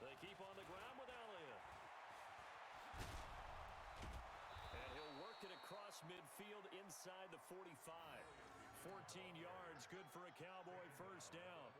They keep on the ground with Elliott. And he'll work it across midfield inside the 45. 14 yards, good for a Cowboy first down.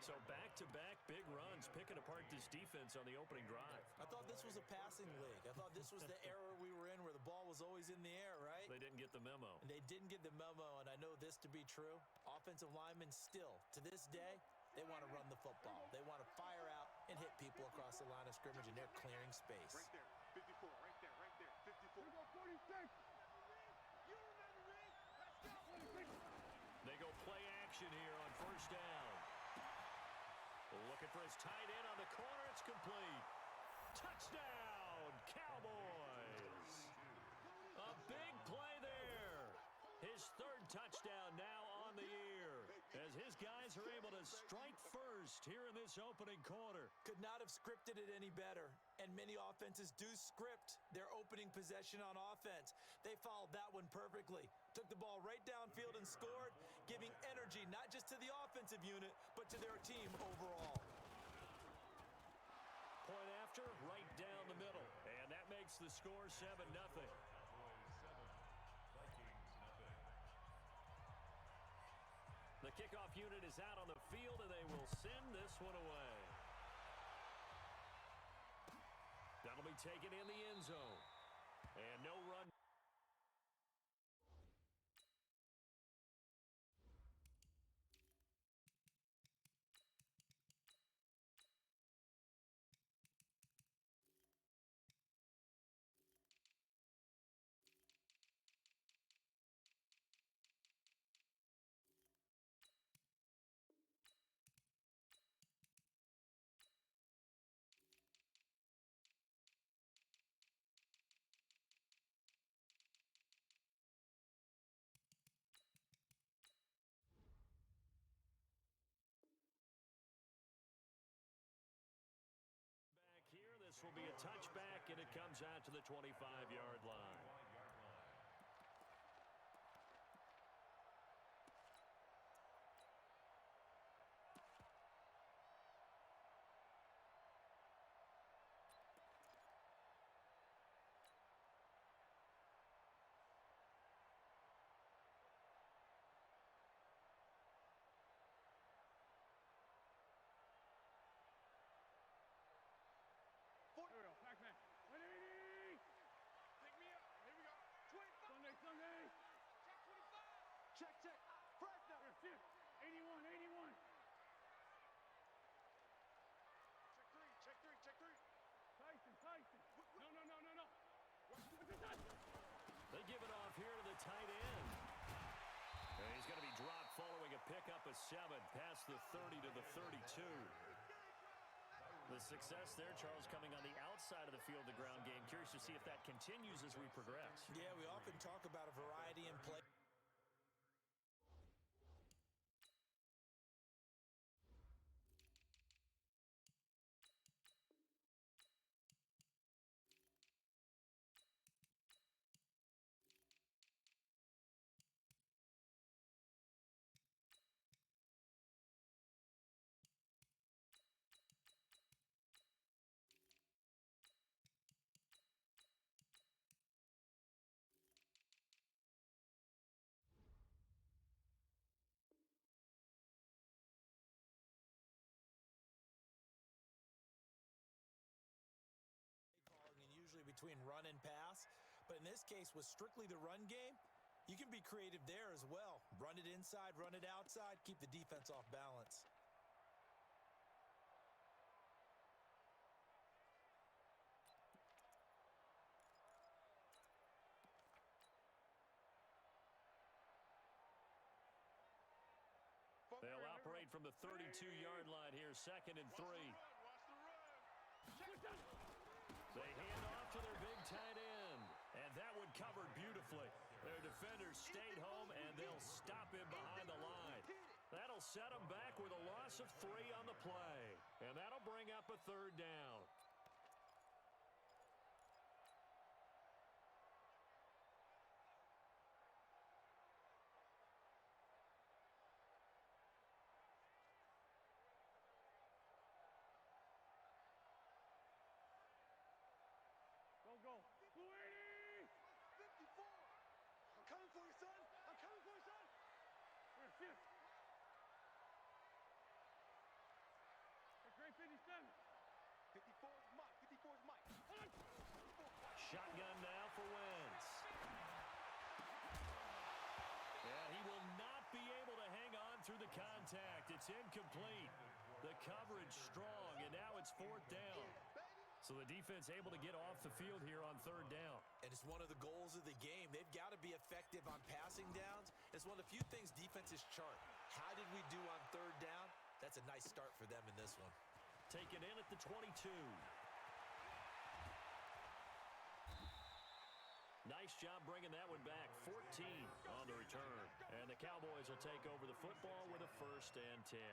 So back-to-back big runs, picking apart this defense on the opening drive. I thought this was a passing league. I thought this was the era we were in where the ball was always in the air, right? They didn't get the memo. And they didn't get the memo, and I know this to be true. Offensive linemen still, to this day, they want to run the football. They want to fire out and hit people across the line of scrimmage, and they're clearing space. Right there, 54, right there, 54. 46. They go play action here on first down. Looking for his tight end on the corner. It's complete. Touchdown, Cowboys. A big play there. His third touchdown now on the year, as his guys are able to strike first here in this opening quarter. Could not have scripted it any better, and many offenses do script their opening possession on offense. They followed that one perfectly. Took the ball right downfield and scored, giving energy not just to the offensive unit, but to their team overall. Point after, right down the middle, and that makes the score 7-0. The kickoff unit is out on the field, and they will send this one away. That'll be taken in the end zone. And no run. Here, this will be a touchback, and it comes out to the 25-yard line. tight end. And he's going to be dropped following a pickup of 7 past the 30 to the 32. The success there, Charles, coming on the outside of the field, the ground game. Curious to see if that continues as we progress. Yeah, we often talk about a variety in play. Usually between run and pass, but in this case with strictly the run game, you can be creative there as well. Run it inside, run it outside, keep the defense off balance. They'll operate from the 32-yard line here, 2nd and 3. They hand off to their big tight end, and that one covered beautifully. Their defenders stayed home, and they'll stop him behind the line. That'll set them back with a loss of 3 on the play, and that'll bring up a 3rd down. Go. 280! 54! I'm coming for you, son! I'm coming for you, son! Here, shift. Hey, Gray 57. 54 is Mike. 54 is Mike. Shotgun now for Wentz. Yeah, he will not be able to hang on through the contact. It's incomplete. The coverage strong, and now it's 4th down. So the defense able to get off the field here on 3rd down. And it's one of the goals of the game. They've got to be effective on passing downs. It's one of the few things defenses chart. How did we do on 3rd down? That's a nice start for them in this one. Taken in at the 22. Nice job bringing that one back. 14 on the return. And the Cowboys will take over the football with a 1st and 10.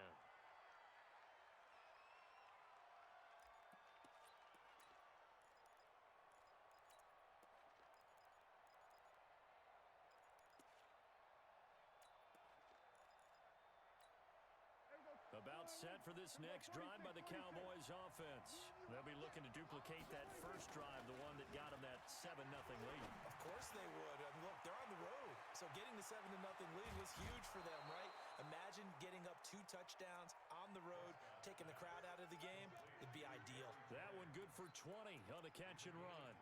About set for this next drive by the Cowboys offense. They'll be looking to duplicate that first drive, the one that got them that 7-0 lead. Of course they would. I mean, look, they're on the road. So getting the 7-0 lead was huge for them, right? Imagine getting up 2 touchdowns on the road, taking the crowd out of the game. It'd be ideal. That one good for 20 on the catch and run.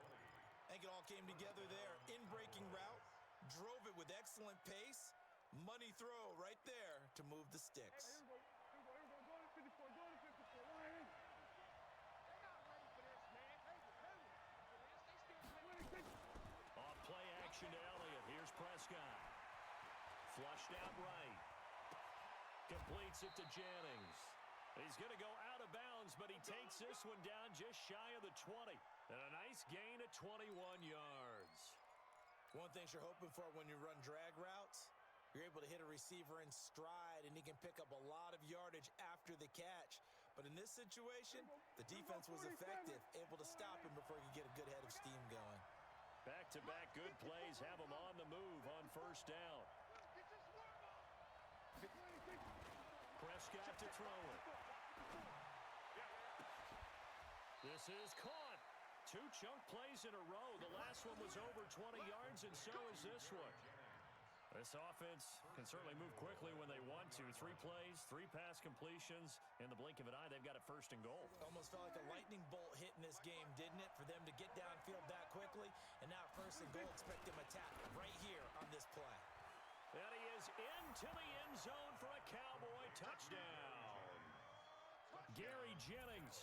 I think it all came together there. In-breaking route, drove it with excellent pace. Money throw right there to move the sticks. Here we go. Go to 54. Go to 54. Go ahead. They're not ready for this, man. Off play action to Elliott. Here's Prescott. Flushed out right. Completes it to Jennings. He's going to go out of bounds, but he takes this one down just shy of the 20. And a nice gain of 21 yards. One thing you're hoping for when you run drag routes, you're able to hit a receiver in stride, and he can pick up a lot of yardage after the catch. But in this situation, the defense was effective, able to stop him before he could get a good head of steam going. Back-to-back good plays have him on the move on 1st down. Prescott to throw it. This is caught. 2 chunk plays in a row. The last one was over 20 yards, and so is this one. This offense can certainly move quickly when they want to. 3 plays, 3 pass completions. In the blink of an eye, they've got a 1st and goal. Almost felt like a lightning bolt hit in this game, didn't it? For them to get downfield that quickly. And now 1st and goal, expect them attack right here on this play. And he is into the end zone for a Cowboy touchdown. Gary Jennings,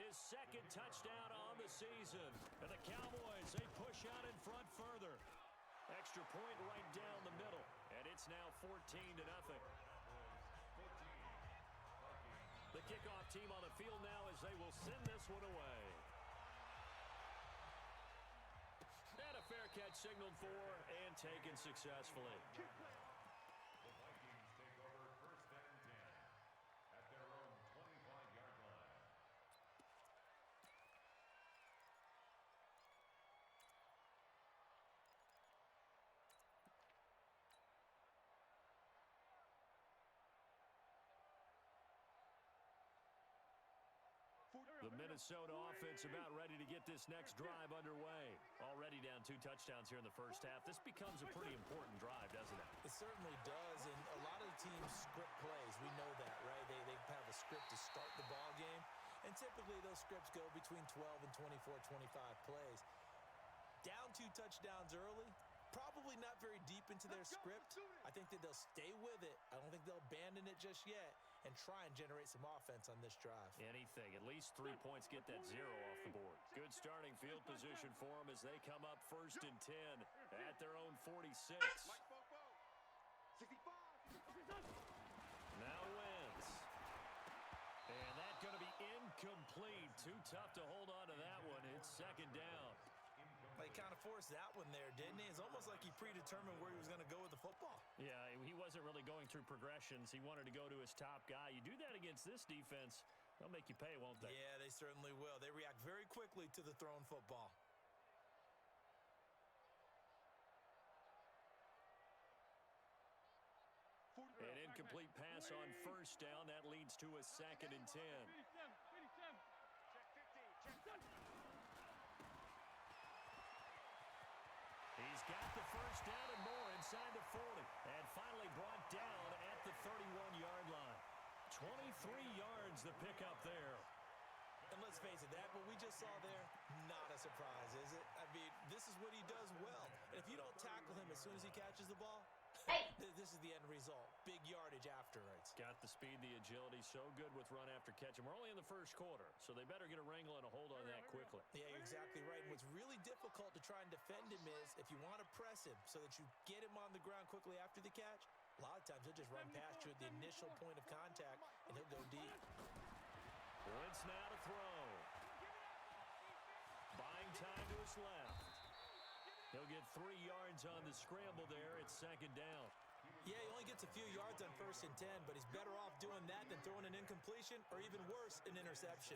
his 2nd touchdown on the season. And the Cowboys, they push out in front further. Extra point right down the middle, and it's now 14-0. The kickoff team on the field now as they will send this one away. And a fair catch signaled for and taken successfully. The Vikings take over 1st and 10 at their own 25-yard line. The Minnesota offense about ready to get this next drive underway. Already down 2 touchdowns here in the first half. This becomes a pretty important drive, doesn't it? It certainly does, and a lot of the teams script plays. We know that, right? They have a script to start the ball game, and typically those scripts go between 12 and 24, 25 plays. Down 2 touchdowns early, probably not very deep into their script. I think that they'll stay with it. I don't think they'll abandon it just yet and try and generate some offense on this drive. Anything. At least 3 points get that 0 off the board. Good starting field position for them as they come up 1st and 10 at their own 46. Now Wentz. And that's going to be incomplete. Too tough to hold on to that one. It's 2nd down. He kind of forced that one there, didn't he? It's almost like he predetermined where he was going to go with the football. Yeah, he wasn't really going through progressions. He wanted to go to his top guy. You do that against this defense, they'll make you pay, won't they? Yeah, they certainly will. They react very quickly to the thrown football. An incomplete pass on 1st down. That leads to a 2nd and 10. He's got the 1st down and more inside the 40. And finally brought down at the 31-yard line. 23 yards the pickup there. And let's face it, that what we just saw there, not a surprise, is it? I mean, this is what he does well. And if you don't tackle him as soon as he catches the ball, this is the end result. Big yardage afterwards. Got the speed, the agility, so good with run after catch. And we're only in the 1st quarter, so they better get a wrangle and a hold on that quickly. Yeah, you're exactly right. And what's really difficult to try and defend him is if you want to press him so that you get him on the ground quickly after the catch, a lot of times he'll just run past you at the initial point of contact, and he'll go deep. Wentz now to throw. Buying time to his left. He'll get 3 yards on the scramble there. It's 2nd down. Yeah, he only gets a few yards on 1st and 10, but he's better off doing that than throwing an incompletion or even worse, an interception.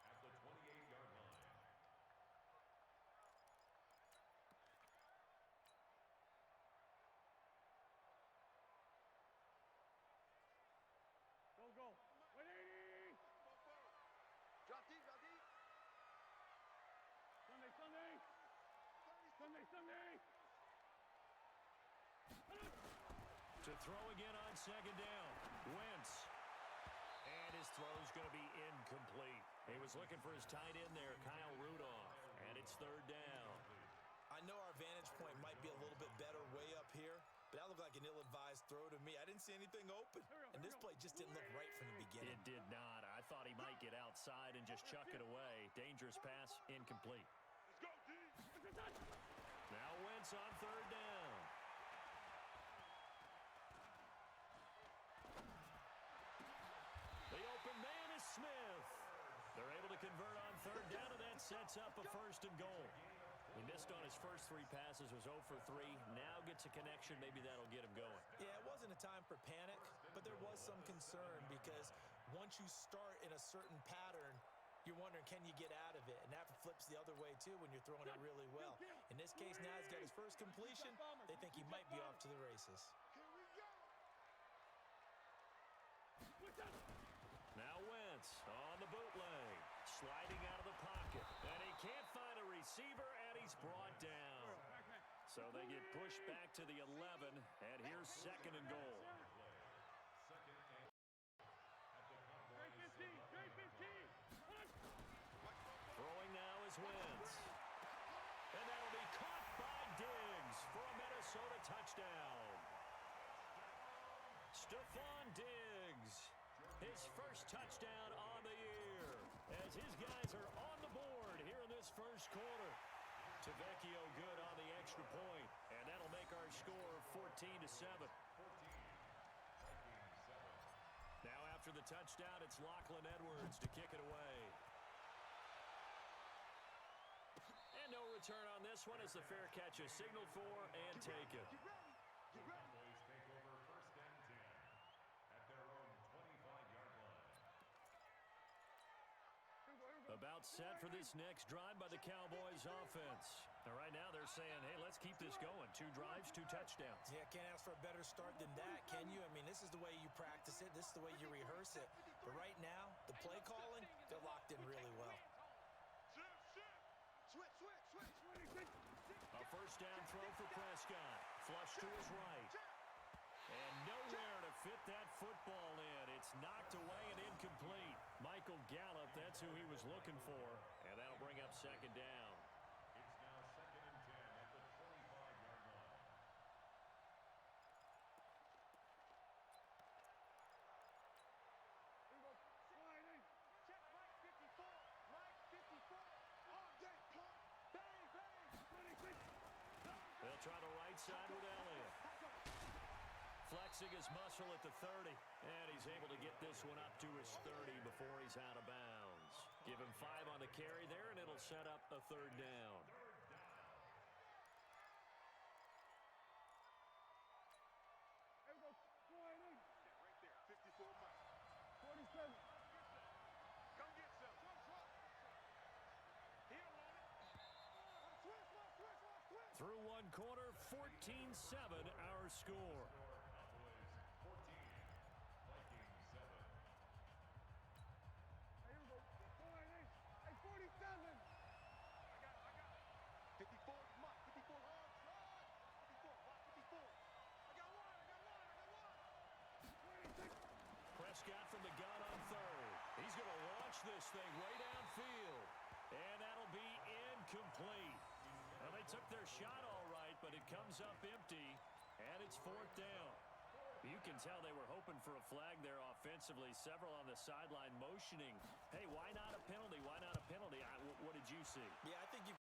At the 28-yard line. Go. 180. Drop deep. Sunday. To throw again on 2nd down. Wentz. And his throw's going to be incomplete. He was looking for his tight end there, Kyle Rudolph. And it's 3rd down. I know our vantage point might be a little bit better way up here, but that looked like an ill-advised throw to me. I didn't see anything open, and this play just didn't look right from the beginning. It did not. I thought he might get outside and just chuck it away. Dangerous pass, incomplete. Now Wentz on 3rd down. The open man is Smith. They're able to convert on 3rd down, and that sets up a 1st and goal. He missed on his first 3 passes, was 0 for 3. Now gets a connection. Maybe that'll get him going. Yeah, it wasn't a time for panic, but there was some concern because once you start in a certain pattern, you're wondering, can you get out of it? And that flips the other way, too, when you're throwing it really well. In this case, now he's got his first completion. They think he might be off to the races. Now Wentz on the bootleg, sliding out of the pocket. And he can't find a receiver, and he's brought down. So they get pushed back to the 11, and here's 2nd and goal. Throwing now is Wentz. And that'll be caught by Diggs for a Minnesota touchdown. Stephon Diggs, his first touchdown on the year, as his guys are on the board here in this 1st quarter. Tavecchio good on the extra point, and our score of 14-7. Now after the touchdown, it's Lachlan Edwards to kick it away. And no return on this one as the fair catch is signaled for and taken. The Cowboys take over first and 10 at their own 25-yard line. About set for this next drive by the Cowboys offense. Now, right now they're saying, hey, let's keep this going. 2 drives, 2 touchdowns. Yeah, can't ask for a better start than that, can you? I mean, this is the way you practice it. This is the way you rehearse it. But right now, the play calling, they're locked in really well. A first down throw for Prescott. Flush to his right. And nowhere to fit that football in. It's knocked away and incomplete. Michael Gallup, that's who he was looking for. And that'll bring up second down. It's now second and 10 at the 25-yard line. Check Mike 54. Mike 54. All day, pump. Bang, bang. They'll try the right side with Elliott. Flexing his muscle at the 30. And he's able to get this one up to his 30 before he's out of bounds. Give him 5 on the carry there, and it'll set up a third down. There we go. Slide in. Right there. 54 Mike. 47. Come get some. He don't want it. Twist. Through one quarter, 14-7 our score. Cowboys 14, Vikings 7. Here we go. Slide in. Hey, 47. I got it. 54 Mike. 54 hard slide. 54. Watch 54. I got one. 26. Prescott from the gun on third. He's going to launch this thing way downfield. And that'll be incomplete. Well, they took their shot all right, but it comes up empty, and it's fourth down. You can tell they were hoping for a flag there offensively. Several on the sideline motioning, hey, why not a penalty? Why not a penalty? What did you see? Yeah, I think you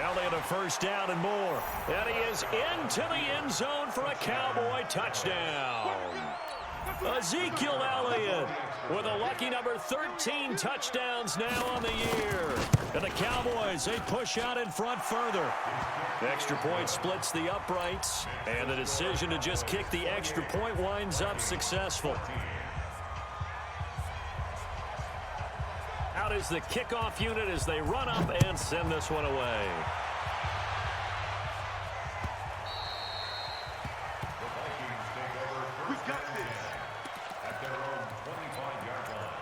Elliott a first down and more. And he is into the end zone for a Cowboy touchdown. Ezekiel Elliott with a lucky number 13 touchdowns now on the year. And the Cowboys, they push out in front further. The extra point splits the uprights, and the decision to just kick the extra point winds up successful. Out is the kickoff unit as they run up and send this one away. The Vikings take over first and 10 at their own 25-yard line.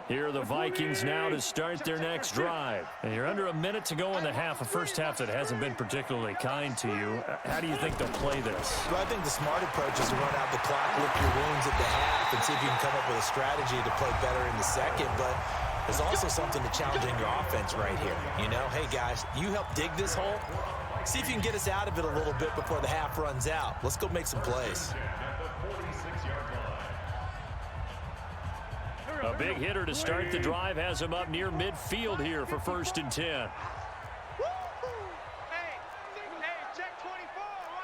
Here are the Vikings now to start their next drive. And you're under a minute to go in the half, a first half that hasn't been particularly kind to you. How do you think they'll play this? Well, I think the smart approach is to run out the clock, lick your wounds at the half, and see if you can come up with a strategy to play better in the second. But there's also something to challenging your offense right here. You know, hey, guys, you help dig this hole. See if you can get us out of it a little bit before the half runs out. Let's go make some plays. At the 46-yard line. A big hitter to start the drive has him up near midfield here for first and 10. Hey, check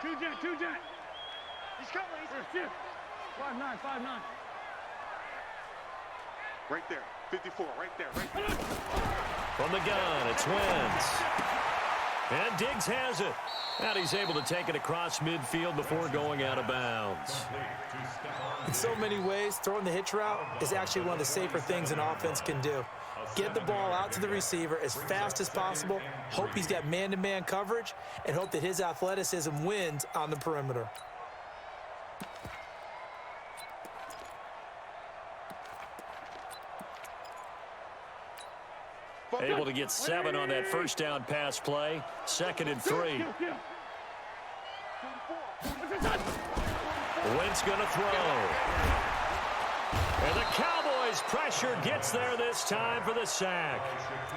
24. Two jet. He's coming. He's 5'9", 5'9". Right there. 54, right there. From the gun, it's Wentz. And Diggs has it. And he's able to take it across midfield before going out of bounds. In so many ways, throwing the hitch route is actually one of the safer things an offense can do. Get the ball out to the receiver as fast as possible, hope he's got man-to-man coverage, and hope that his athleticism wins on the perimeter. Able to get 7 on that first down pass play. 2nd and 3. Wentz going to throw. And the Cowboys' pressure gets there this time for the sack.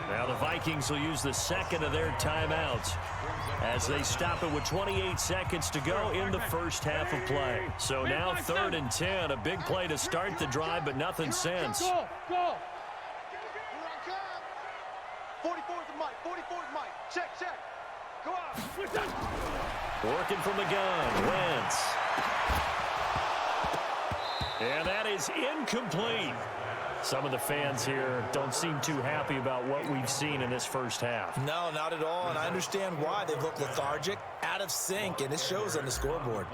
Now the Vikings will use the second of their timeouts as they stop it with 28 seconds to go in the first half of play. So now 3rd and 10, a big play to start the drive, but nothing since. Go. 44's the mic. 44's mic. Check. Go out. Working from the gun, Wentz. And that is incomplete. Some of the fans here don't seem too happy about what we've seen in this first half. No, not at all, and I understand why. They've looked lethargic, out of sync, and it shows on the scoreboard.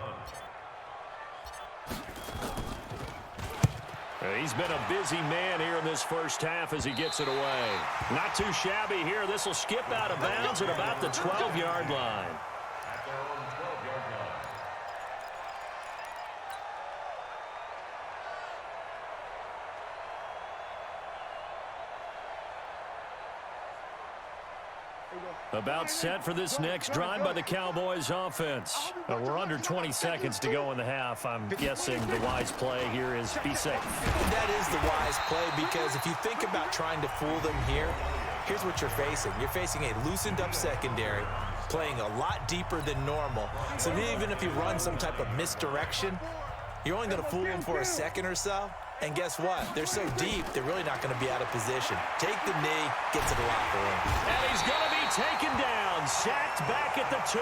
He's been a busy man here in this first half as he gets it away. Not too shabby here. This will skip out of bounds at about the 12-yard line. At their own 12-yard line. About set for this next drive by the Cowboys offense. We're under 20 seconds to go in the half. I'm guessing the wise play here is be safe. That is the wise play, because if you think about trying to fool them here, here's what you're facing. You're facing a loosened up secondary, playing a lot deeper than normal. So even if you run some type of misdirection, you're only going to fool them for a second or so. And guess what? They're so deep, they're really not going to be out of position. Take the knee, get to the locker room. And he's going to be taken down, sacked back at the 2.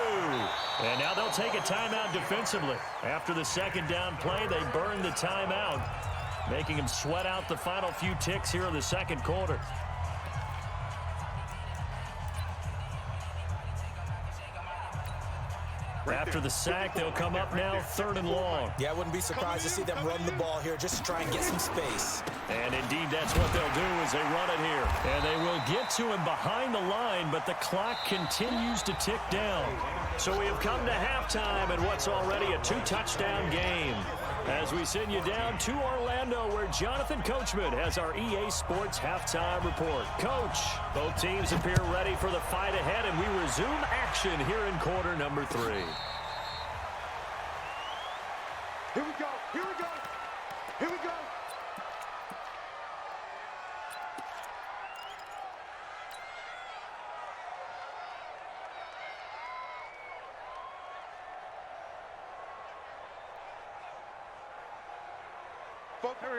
And now they'll take a timeout defensively. After the second down play, they burn the timeout, making him sweat out the final few ticks here in the second quarter. After the sack, they'll come up now 3rd and long. Yeah, I wouldn't be surprised to see them run the ball here just to try and get some space. And indeed, that's what they'll do as they run it here. And they will get to him behind the line, but the clock continues to tick down. So we have come to halftime in what's already a 2-touchdown game, as we send you down to Orlando, where Jonathan Coachman has our EA Sports halftime report. Coach, both teams appear ready for the fight ahead, and we resume action here in quarter number 3. Here we go.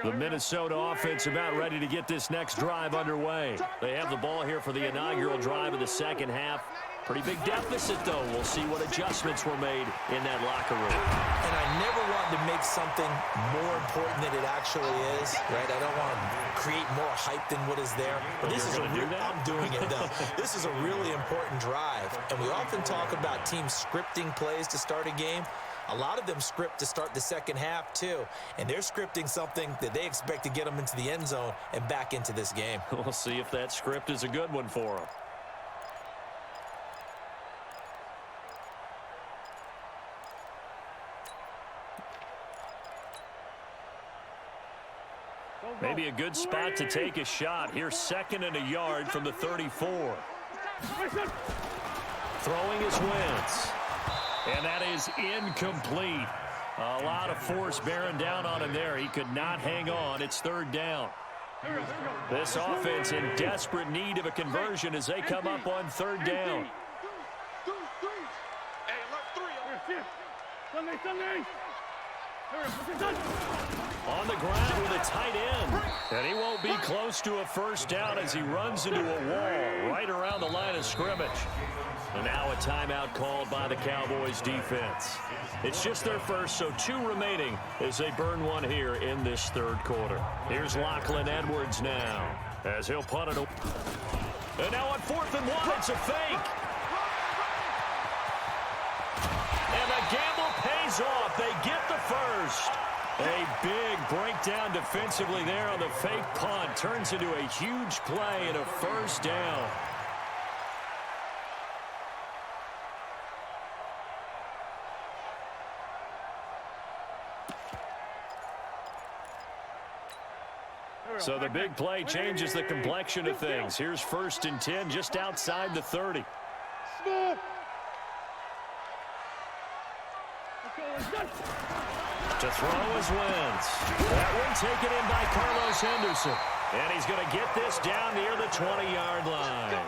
The Minnesota offense about ready to get this next drive underway. They have the ball here for the inaugural drive of the second half. Pretty big deficit, though. We'll see what adjustments were made in that locker room. And I never want to make something more important than it actually is, right? I don't want to create more hype than what is there. But this is I'm doing it, though. This is a really important drive. And we often talk about teams scripting plays to start a game. A lot of them script to start the second half, too. And they're scripting something that they expect to get them into the end zone and back into this game. We'll see if that script is a good one for them. Maybe a good spot to take a shot. Here's 2nd and a yard from the 34. Throwing his Wentz. And that is incomplete. A lot of force bearing down on him there. He could not hang on. It's 3rd down. This offense in desperate need of a conversion as they come up on 3rd down. On the ground with a tight end. And he won't be close to a first down as he runs into a wall right around the line of scrimmage. And now a timeout called by the Cowboys defense. It's just their first, so 2 remaining as they burn one here in this 3rd quarter. Here's Lachlan Edwards now as he'll punt it. And now on 4th and 1, it's a fake. And the gamble pays off. They get the first. A big breakdown defensively there on the fake punt. Turns into a huge play and a first down. So the big play changes the complexion of things. Here's 1st and 10 just outside the 30. To throw is Wentz. That one taken in by Carlos Henderson. And he's going to get this down near the 20-yard line.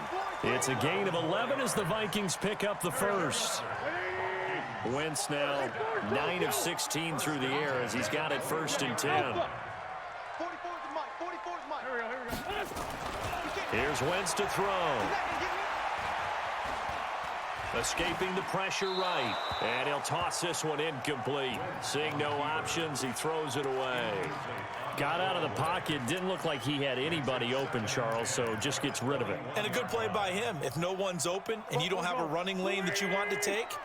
It's a gain of 11 as the Vikings pick up the first. Wentz now 9 of 16 through the air as he's got it 1st and 10. Here's Wentz to throw. Escaping the pressure right. And he'll toss this one incomplete. Seeing no options, he throws it away. Got out of the pocket. Didn't look like he had anybody open, Charles, so just gets rid of it. And a good play by him. If no one's open and you don't have a running lane that you want to take,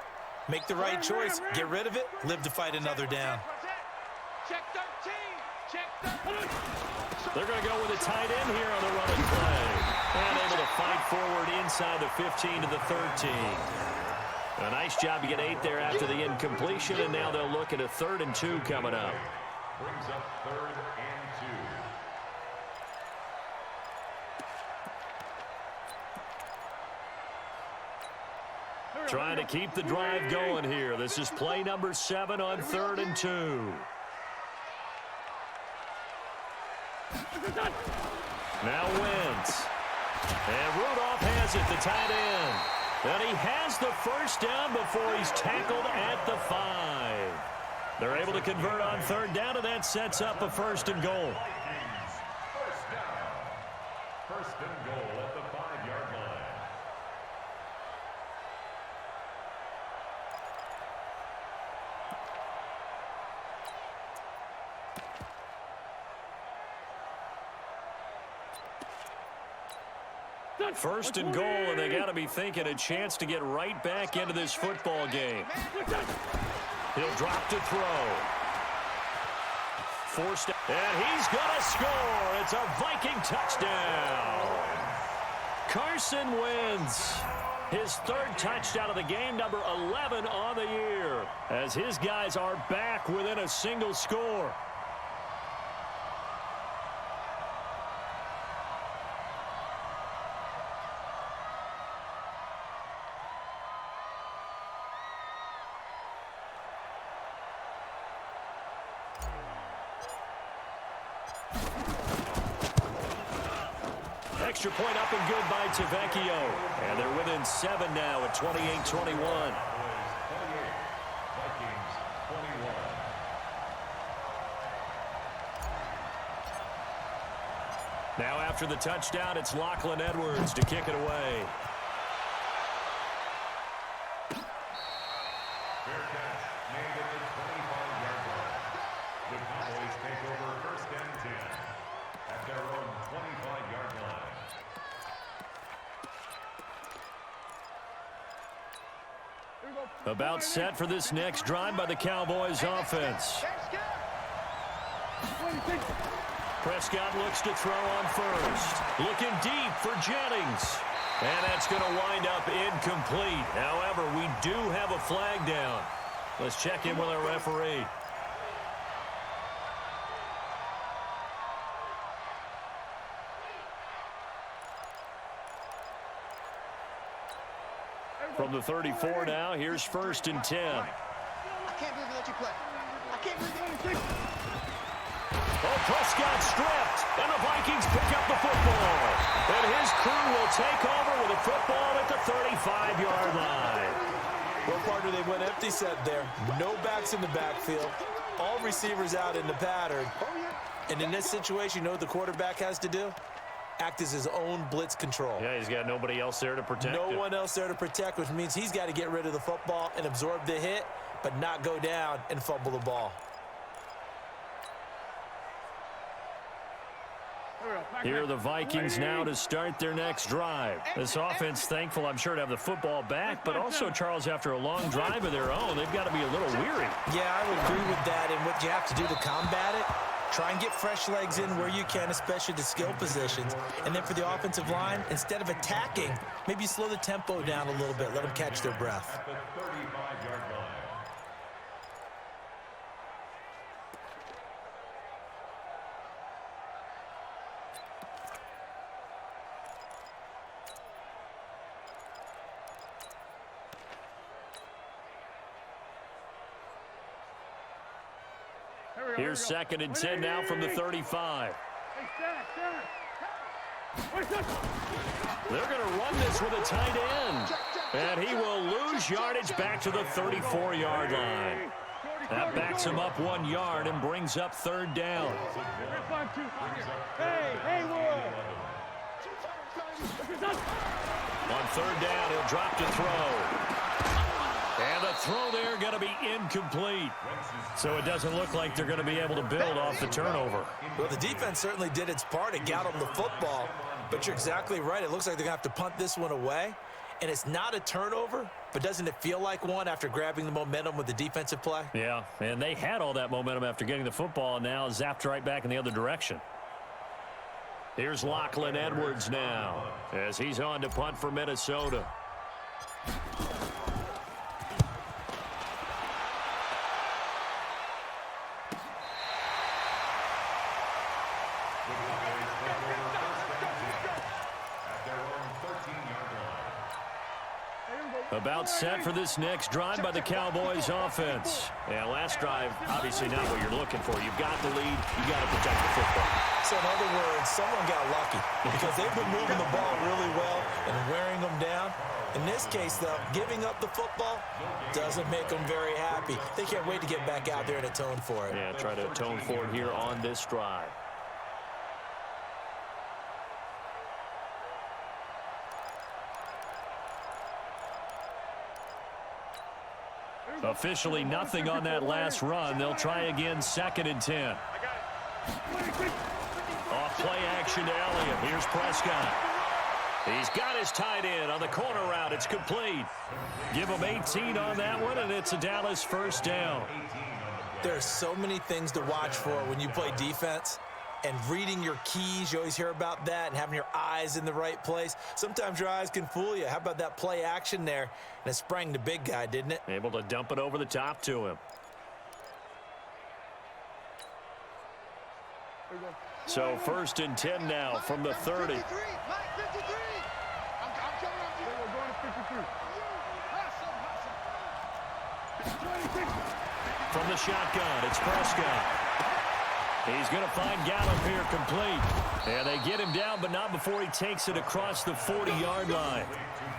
make the right choice. Get rid of it. Live to fight another down. Check 13. Check 13. They're going to go with a tight end here on the running play. And able to fight forward inside the 15 to the 13. A nice job to get 8 there after the incompletion, and now they'll look at a 3rd and 2 coming up. Brings up 3rd and 2. Trying to keep the drive going here. This is play number 7 on 3rd and 2. Now Wentz. And Rudolph has it, the tight end. And he has the first down before he's tackled at the 5. They're able to convert on 3rd down, and that sets up a 1st and goal. First down. 1st and goal at the 5-yard line. First and goal, and they got to be thinking a chance to get right back into this football game. He'll drop to throw. Forced, and he's going to score. It's a Viking touchdown. Carson Wentz, his 3rd touchdown of the game, number 11 on the year, as his guys are back within a single score. Extra point up and good by Tavecchio. And they're within 7 now at 28-21. Now after the touchdown, it's Lachlan Edwards to kick it away. Fair catch made at the 25-yard line. The Cowboys take over first and 10 at their own 25-yard line. About set for this next drive by the Cowboys offense. Prescott looks to throw on first. Looking deep for Jennings. And that's going to wind up incomplete. However, we do have a flag down. Let's check in with our referee. From the 34 now, here's first and 10. I can't believe they let you play. I can't believe they... Oh, Prescott stripped, and the Vikings pick up the football. And his crew will take over with a football at the 35-yard line. Well, partner, they went empty set there. No backs in the backfield. All receivers out in the pattern. And in this situation, you know what the quarterback has to do? Act as his own blitz control. Yeah, he's got nobody else there to protect No him. one else there to protect, which means he's got to get rid of the football and absorb the hit, but not go down and fumble the ball. Here are the Vikings now to start their next drive. This offense thankful, I'm sure, to have the football back, but also, Charles, after a long drive of their own, they've got to be a little weary. Yeah, I would agree with that, and what you have to do to combat it, try and get fresh legs in where you can, especially the skill positions. And then for the offensive line, instead of attacking, maybe slow the tempo down a little bit, let them catch their breath. At the 35-yard line. Here's second and 10 now from the 35. They're going to run this with a tight end. And he will lose yardage back to the 34-yard line. That backs him up 1 yard and brings up third down. On third down, he'll drop to throw. And the throw there going to be incomplete. So it doesn't look like they're going to be able to build off the turnover. Well, the defense certainly did its part. It got them the football. But you're exactly right. It looks like they're going to have to punt this one away. And it's not a turnover, but doesn't it feel like one after grabbing the momentum with the defensive play? Yeah, and they had all that momentum after getting the football, and now zapped right back in the other direction. Here's Lachlan Edwards now as he's on to punt for Minnesota. About set for this next drive by the Cowboys offense. Yeah, last drive, obviously not what you're looking for. You've got the lead. You've got to protect the football. So in other words, someone got lucky because they've been moving the ball really well and wearing them down. In this case, though, giving up the football doesn't make them very happy. They can't wait to get back out there and atone for it. Yeah, try to atone for it here on this drive. Officially nothing on that last run. They'll try again, second and 10. Off play action to Elliott. Here's Prescott. He's got his tight end on the corner route. It's complete. Give him 18 on that one, and it's a Dallas first down. There are so many things to watch for when you play defense. And reading your keys, you always hear about that, and having your eyes in the right place. Sometimes your eyes can fool you. How about that play action there? And it sprang the big guy, didn't it? Able to dump it over the top to him. So first and 10 now from the 30. 53. I'm coming up to you. We're going to 53. From the shotgun, it's Prescott. He's going to find Gallup here complete. And they get him down, but not before he takes it across the 40-yard line.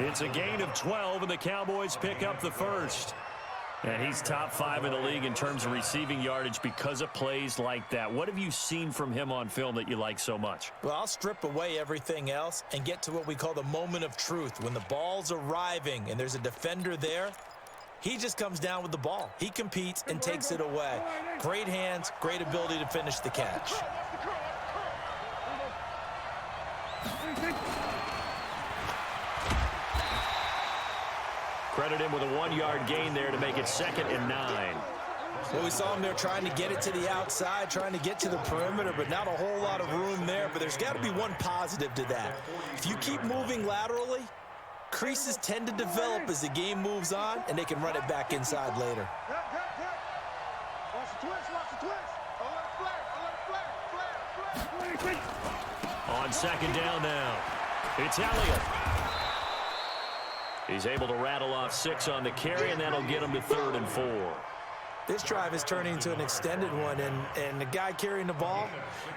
It's a gain of 12, and the Cowboys pick up the first. And he's top 5 in the league in terms of receiving yardage because of plays like that. What have you seen from him on film that you like so much? Well, I'll strip away everything else and get to what we call the moment of truth. When the ball's arriving and there's a defender there, he just comes down with the ball. He competes and takes it away. Great hands, great ability to finish the catch. Credit him with a 1-yard gain there to make it 2nd and 9. Well, we saw him there trying to get it to the outside, trying to get to the perimeter, but not a whole lot of room there. But there's got to be one positive to that. If you keep moving laterally, creases tend to develop as the game moves on, and they can run it back inside later. On 2nd down now, it's Elliott. He's able to rattle off 6 on the carry, and that'll get him to 3rd and 4. This drive is turning into an extended one, and the guy carrying the ball,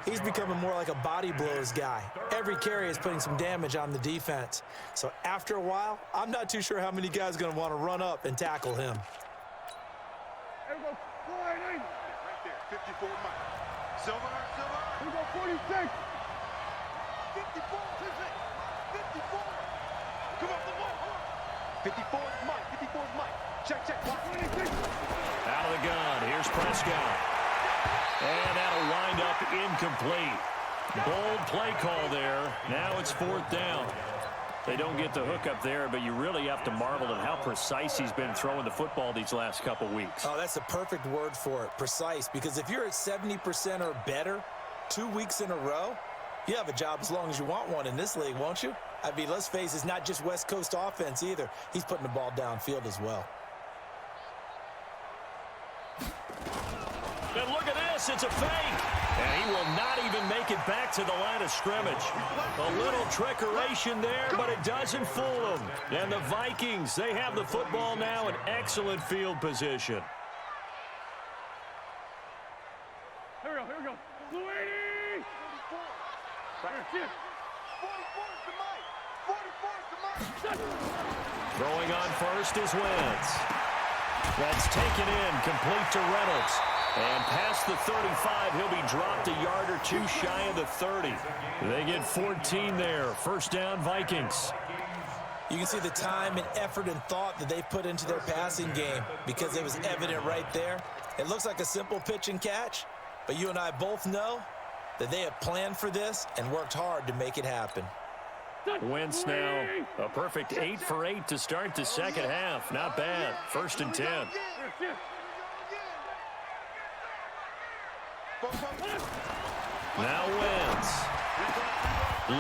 he's becoming more like a body blows guy. Every carry is putting some damage on the defense. So after a while, I'm not too sure how many guys are going to want to run up and tackle him. There we go. Right there, 54 Mike. Silver. We go 46. 54. 54. Come off the wall. 54 is Mike. 54 is Mike. Check. 26. Out of the gun, here's Prescott. And that'll wind up incomplete. Bold play call there. Now it's 4th down. They don't get the hook up there, but you really have to marvel at how precise he's been throwing the football these last couple weeks. Oh, that's a perfect word for it, precise. Because if you're at 70% or better 2 weeks in a row, you have a job as long as you want one in this league, won't you? I mean, let's face it, it's not just West Coast offense either. He's putting the ball downfield as well. And look at this, it's a fake. And he will not even make it back to the line of scrimmage. A little trickeration there, but it doesn't fool him. And the Vikings, they have the football now in excellent field position. Here we go. Blue 80. 44 is the Mike. 44 is the Mike. Throwing on first is Wentz. That's taken in, complete to Reynolds. And past the 35, he'll be dropped a yard or 2 shy of the 30. They get 14 there. 1st down, Vikings. You can see the time and effort and thought that they put into their passing game because it was evident right there. It looks like a simple pitch and catch, but you and I both know that they have planned for this and worked hard to make it happen. Wentz now a perfect 8 for 8 to start the 2nd half. Not bad. 1st and 10. Now Wentz.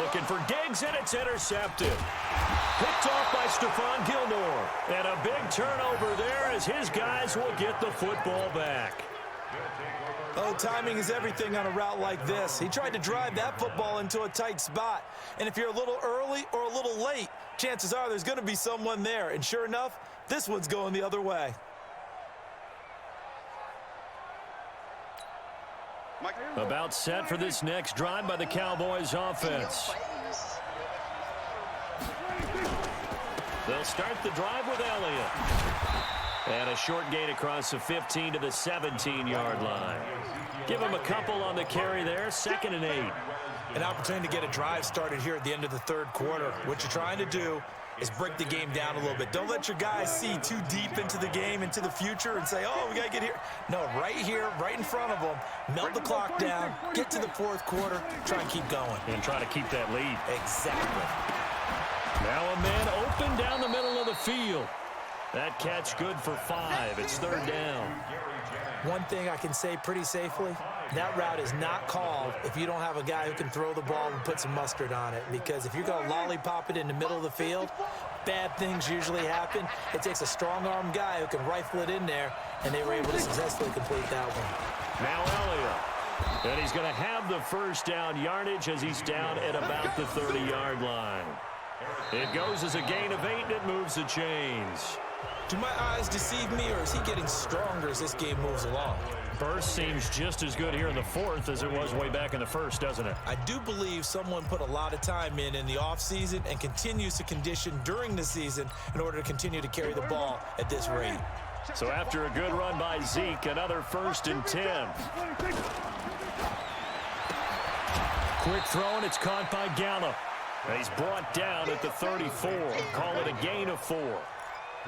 Looking for Diggs, and it's intercepted. Picked off by Stephon Gilmore. And a big turnover there as his guys will get the football back. Oh, timing is everything on a route like this. He tried to drive that football into a tight spot. And if you're a little early or a little late, chances are there's going to be someone there. And sure enough, this one's going the other way. About set for this next drive by the Cowboys offense. They'll start the drive with Elliott. And a short gain across the 15 to the 17-yard line. Give him a couple on the carry there, 2nd and 8. An opportunity to get a drive started here at the end of the 3rd quarter. What you're trying to do is break the game down a little bit. Don't let your guys see too deep into the game, into the future, and say, oh, we got to get here. No, right here, right in front of them, melt the clock down, get to the 4th quarter, try and keep going. And try to keep that lead. Exactly. Now a man open down the middle of the field. That catch good for 5. It's 3rd down. One thing I can say pretty safely, that route is not called if you don't have a guy who can throw the ball and put some mustard on it. Because if you're going to lollipop it in the middle of the field, bad things usually happen. It takes a strong-arm guy who can rifle it in there, and they were able to successfully complete that one. Now Elliott. And he's going to have the 1st down yardage as he's down at about the 30-yard line. It goes as a gain of 8, and it moves the chains. Do my eyes deceive me, or is he getting stronger as this game moves along? Burst seems just as good here in the 4th as it was way back in the 1st, doesn't it? I do believe someone put a lot of time in the offseason and continues to condition during the season in order to continue to carry the ball at this rate. So after a good run by Zeke, another 1st and 10. Quick throw, and it's caught by Gallup. And he's brought down at the 34. Call it a gain of 4.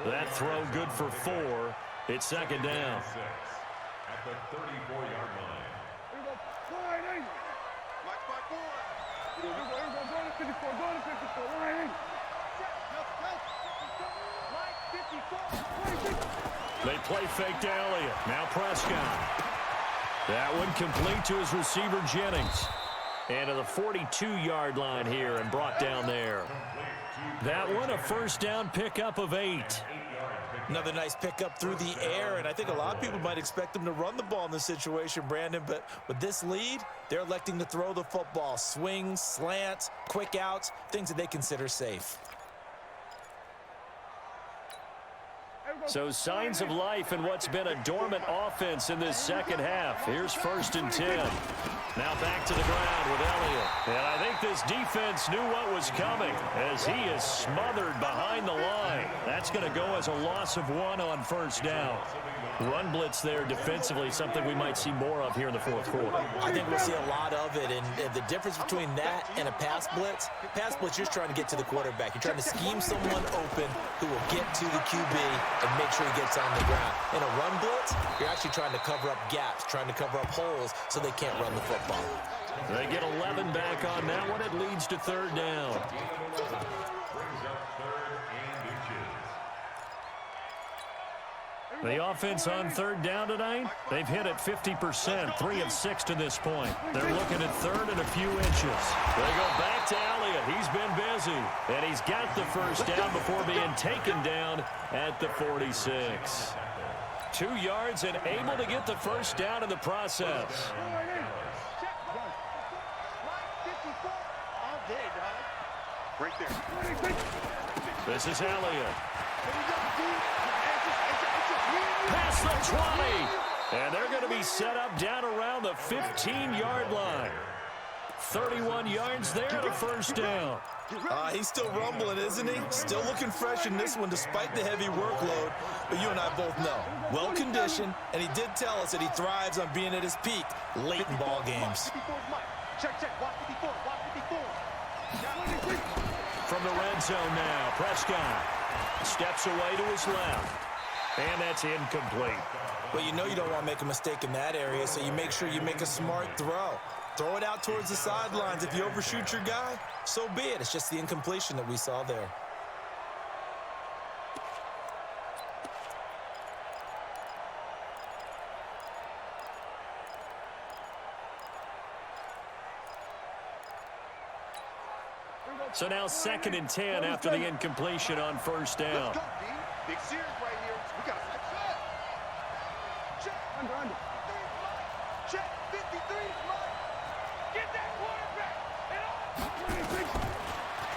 That throw good for 4. It's 2nd down. At the 34-yard line. They play fake to Elliott. Now Prescott. That one complete to his receiver, Jennings. And to the 42-yard line here and brought down there. That one, a 1st down pickup of 8. Another nice pickup through the air, and I think a lot of people might expect them to run the ball in this situation, Brandon, but with this lead, they're electing to throw the football. Swings, slants, quick outs, things that they consider safe. So signs of life in what's been a dormant offense in this 2nd half. Here's 1st and 10. Now back to the ground with Elliott. And I think this defense knew what was coming as he is smothered behind the line. That's going to go as a loss of 1 on 1st down. Run blitz there defensively, something we might see more of here in the 4th quarter. I think we'll see a lot of it, and the difference between that and a pass blitz, you're just trying to get to the quarterback. You're trying to scheme someone open who will get to the QB and make sure he gets on the ground. In a run blitz, you're actually trying to cover up gaps, trying to cover up holes so they can't run the football. They get 11 back on that one. It leads to 3rd down. The offense on 3rd down tonight, they've hit it 50%, 3 of 6 to this point. They're looking at 3rd and a few inches. They go back to Elliott. He's been busy, and he's got the 1st down before being taken down at the 46. 2 yards and able to get the 1st down in the process. Right there. This is Elliott. Past the 20. And they're going to be set up down around the 15-yard line. 31 yards there and a 1st down. He's still rumbling, isn't he? Still looking fresh in this one despite the heavy workload. But you and I both know, well-conditioned, and he did tell us that he thrives on being at his peak late in ball games. From the red zone now, Prescott steps away to his left. And that's incomplete. But you know you don't want to make a mistake in that area, so you make sure you make a smart throw. Throw it out towards the sidelines. If you overshoot your guy, so be it. It's just the incompletion that we saw there. So now 2nd and 10 after the incompletion on 1st down. Big series right here. We got to check. Under. Check. 53. Get that quarterback.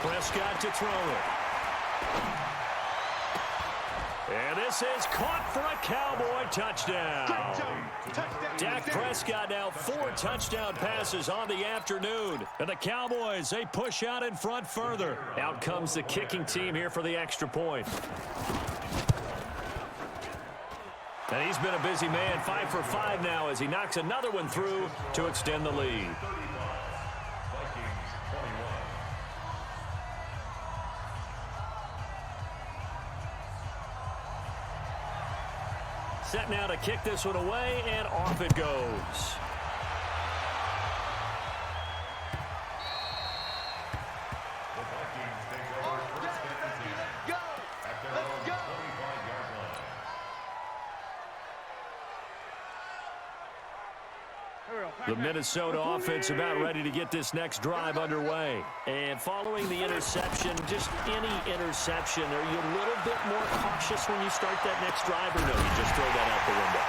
Prescott to throw it. And this is caught for a Cowboy touchdown. Dak Prescott now 4 touchdown passes on the afternoon. And the Cowboys, they push out in front further. Out comes the kicking team here for the extra point. And he's been a busy man, 5 for 5 now as he knocks another one through to extend the lead. Set now to kick this one away, and off it goes. The Minnesota offense about ready to get this next drive underway. And following the interception, just any interception, are you a little bit more cautious when you start that next drive, or no, you just throw that out the window?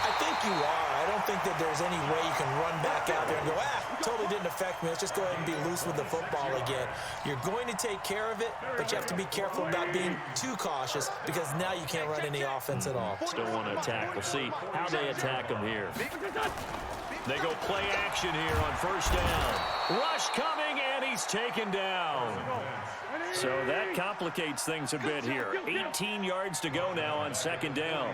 I think you are. I don't think that there's any way you can run back out there and go, totally didn't affect me. Let's just go ahead and be loose with the football again. You're going to take care of it, but you have to be careful about being too cautious because now you can't run any offense at all. Still want to attack. We'll see how they attack them here. They go play action here on 1st down. Rush coming, and he he's taken down. So that complicates things a bit here. 18 yards to go now on second down.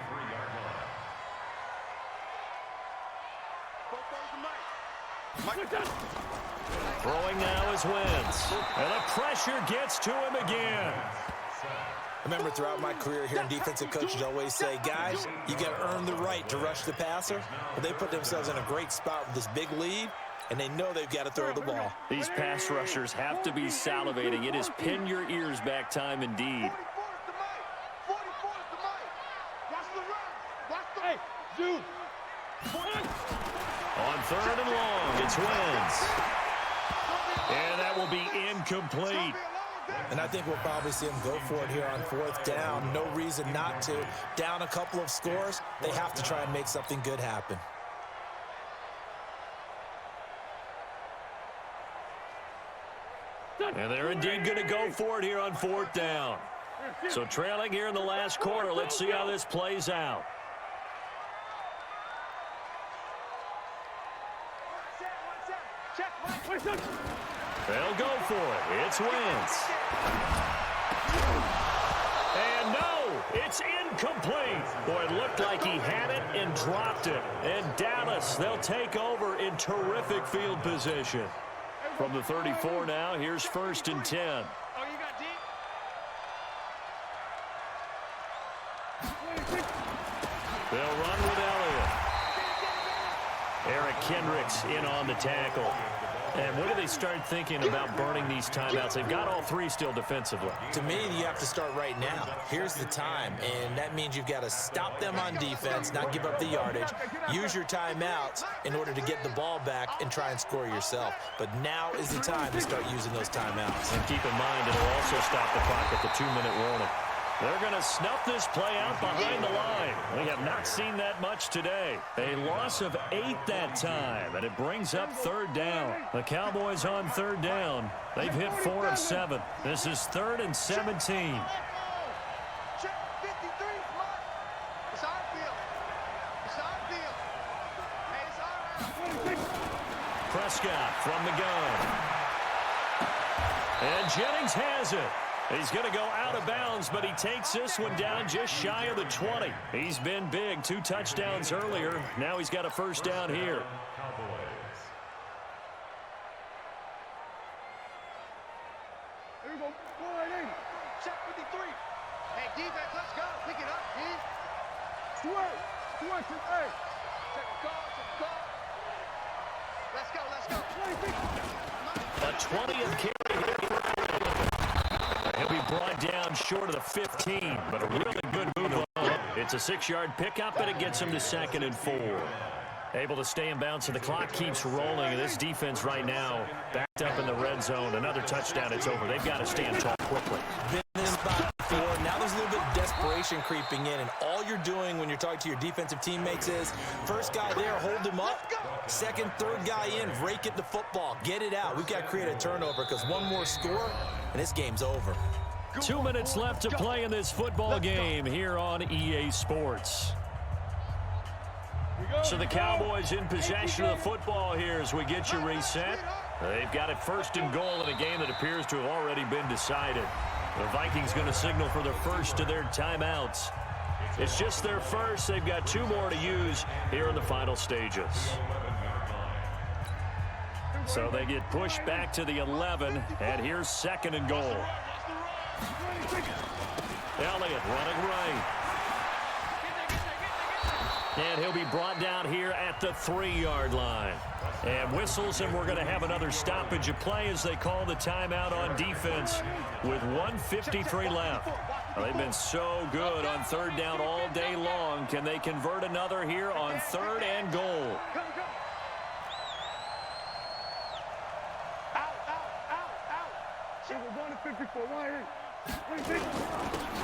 Throwing now is Wentz. And the pressure gets to him again. Remember, throughout my career here in defensive coaches always say, guys, you got to earn the right to rush the passer. But they put themselves in a great spot with this big lead, and they know they've got to throw the ball. These pass rushers have to be salivating. It is pin your ears back time indeed. On third and long, it's Wentz. And that will be incomplete. And I think we'll probably see them go for it here on fourth down. No reason not to. Down a couple of scores, they have to try and make something good happen. And they're indeed going to go for it here on fourth down. So trailing here in the last quarter, let's see how this plays out. They'll go for it. It's Wentz. And no, it's incomplete. Boy, it looked like he had it and dropped it. And Dallas, they'll take over in terrific field position. From the 34 now, here's first and 10. They'll run with Elliott. Eric Kendricks in on the tackle. And when do they start thinking about burning these timeouts? They've got all three still defensively. To me, you have to start right now. Here's the time, and that means you've got to stop them on defense, not give up the yardage. Use your timeouts in order to get the ball back and try and score yourself. But now is the time to start using those timeouts. And keep in mind, it'll also stop the clock at the 2-minute warning. They're going to snuff this play out behind the line. We have not seen that much today. A loss of 8 that time, and it brings up third down. The Cowboys on third down. They've hit 4 of 7. This is 3rd and 17. Prescott from the gun. And Jennings has it. He's going to go out of bounds, but he takes this one down just shy of the 20. He's been big, 2 touchdowns earlier. Now he's got a first down here. Here we go. Check 53. Hey, defense, let's go. Pick it up, D. Stuart, hey. Check the call. Let's go. A 20th carry. He'll be brought down short of the 15, but a really good move on. It's a 6-yard pickup, and it gets him to 2nd and 4. Able to stay in bounds, and the clock keeps rolling. And this defense right now backed up in the red zone. Another touchdown, it's over. They've got to stand tall quickly. Been in this spot before. Now there's a little bit of desperation creeping in, and all you're doing when you're talking to your defensive teammates is first guy there, hold him up. Second, third guy in, rake at the football. Get it out. We've got to create a turnover because one more score, and this game's over. 2 minutes left to play in this football game here on EA Sports. So the Cowboys in possession of the football here as we get you reset. They've got it 1st and goal in a game that appears to have already been decided. The Vikings going to signal for the first of their timeouts. It's just their first. They've got 2 more to use here in the final stages. So they get pushed back to the 11, and here's 2nd and goal. Elliott running right. And he'll be brought down here at the 3-yard line. And whistles, and we're going to have another stoppage of play as they call the timeout on defense with 1:53 left. Well, they've been so good on third down all day long. Can they convert another here on 3rd and goal? We're going to 54.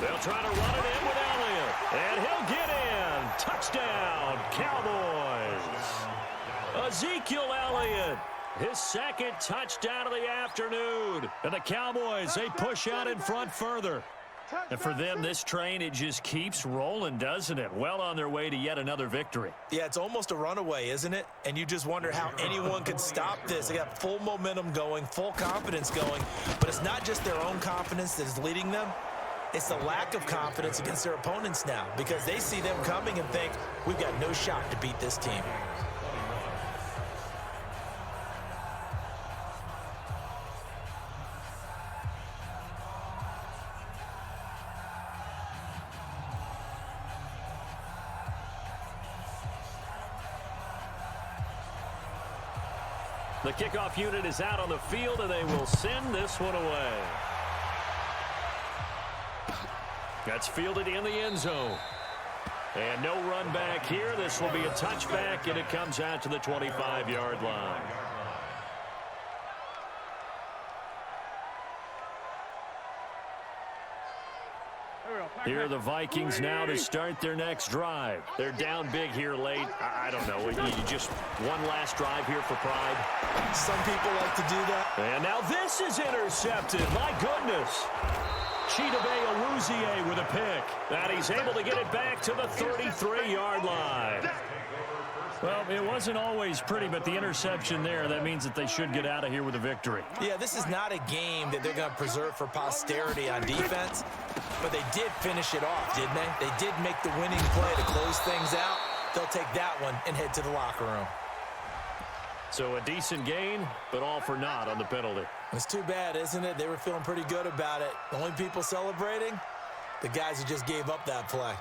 They'll try to run it in with Elliott. And he'll get in. Touchdown, Cowboys. Ezekiel Elliott, his 2nd touchdown of the afternoon. And the Cowboys, they push out in front further. And for them, this train, it just keeps rolling, doesn't it? Well on their way to yet another victory. Yeah, it's almost a runaway, isn't it? And you just wonder how anyone could stop this. They got full momentum going, full confidence going. But it's not just their own confidence that is leading them. It's the lack of confidence against their opponents now, because they see them coming and think, we've got no shot to beat this team. The kickoff unit is out on the field, and they will send this one away. That's fielded in the end zone. And no run back here. This will be a touchback, and it comes out to the 25-yard line. Here are the Vikings now to start their next drive. They're down big here late. I don't know. You just one last drive here for pride. Some people like to do that. And now this is intercepted. My goodness. Chidobe Awuzie with a pick. And he's able to get it back to the 33-yard line. Well, it wasn't always pretty, but the interception there, that means that they should get out of here with a victory. Yeah, this is not a game that they're going to preserve for posterity on defense, but they did finish it off, didn't they? They did make the winning play to close things out. They'll take that one and head to the locker room. So a decent gain, but all for naught on the penalty. It's too bad, isn't it? They were feeling pretty good about it. The only people celebrating, the guys who just gave up that play.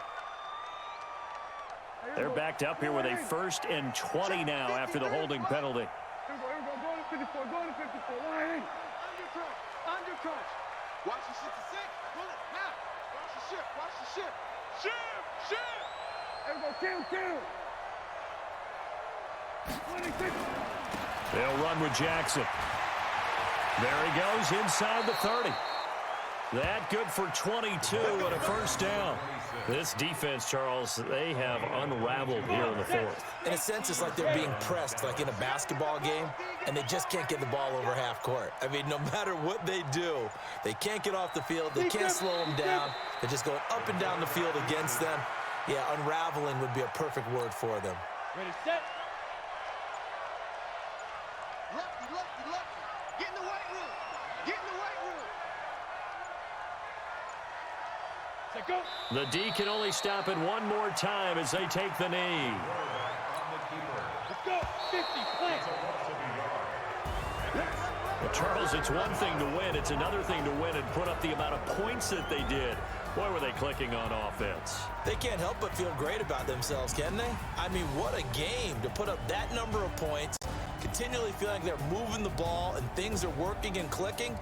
They're backed up here with a 1st and 20 now after the holding penalty. Here we go, go to 54, go to 54, line. Under crunch. Watch the 66, pull it, now. Watch the ship. Ship. Here we go, kill. 26. They'll run with Jackson. There he goes inside the 30. That good for 22 and a 1st down. This defense, Charles, they have unraveled here in the 4th. In a sense, it's like they're being pressed, like in a basketball game, and they just can't get the ball over half court. I mean, no matter what they do, they can't get off the field. They can't slow them down. They're just going up and down the field against them. Yeah, unraveling would be a perfect word for them. Ready, set. Lefty. Get in the weight room. Set, go. The D can only stop it one more time as they take the knee. Let's go. 50, plant. Well, Charles, it's one thing to win. It's another thing to win and put up the amount of points that they did. Boy, were they clicking on offense. They can't help but feel great about themselves, can they? I mean, what a game to put up that number of points, continually feeling like they're moving the ball and things are working and clicking.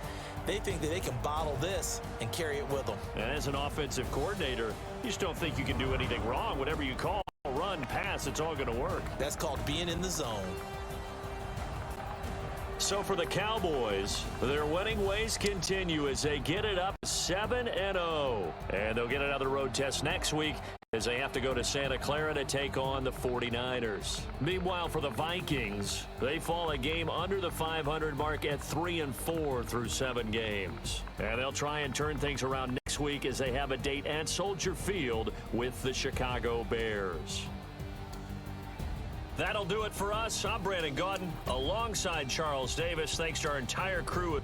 They think that they can bottle this and carry it with them. And as an offensive coordinator, you just don't think you can do anything wrong. Whatever you call, run, pass, it's all going to work. That's called being in the zone. So for the Cowboys, their winning ways continue as they get it up 7-0. And they'll get another road test next week as they have to go to Santa Clara to take on the 49ers. Meanwhile, for the Vikings, they fall a game under the 500 mark at 3-4 through 7 games. And they'll try and turn things around next week as they have a date at Soldier Field with the Chicago Bears. That'll do it for us. I'm Brandon Gaudin alongside Charles Davis. Thanks to our entire crew.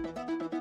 Cowboys.